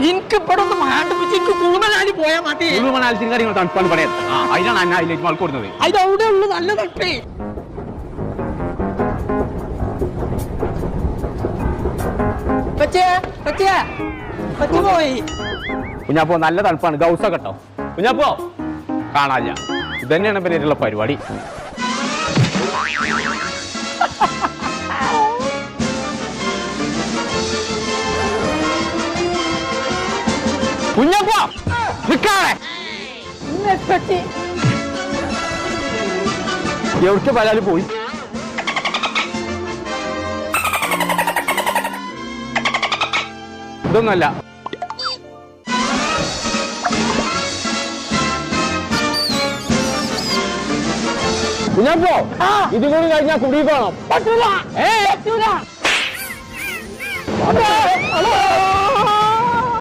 എനിക്ക് ഇവിടെ ഒന്ന് മാണ്ടിപ്പിച്ച് എനിക്ക് കുളുമനാലി പോയാൽ മതി. കുളുമനാലി കാര്യങ്ങൾ തണുപ്പാണ് പറയാം. അതിനാണ് എന്നെ അതിലേക്ക് ആൾ കൊടുക്കുന്നത്. അതിന്റെ ഉള്ളു നല്ല തണുപ്പേ. പോയി കുഞ്ഞാപ്പോ നല്ല തണുപ്പാണ്. ഗൗസ കേട്ടോ കുഞ്ഞാപ്പോ കാണാല്ല. ഇതന്നെയാണ് പേരുള്ള പരിപാടി. കുഞ്ഞാപ്പോ എവിടേക്ക് പലാല് പോയി? ഇതൊന്നല്ല. കുഞ്ഞാപ്പോ ഇതും കൂടി കഴിഞ്ഞാൽ കുടിക്കണം. പറ്റൂല.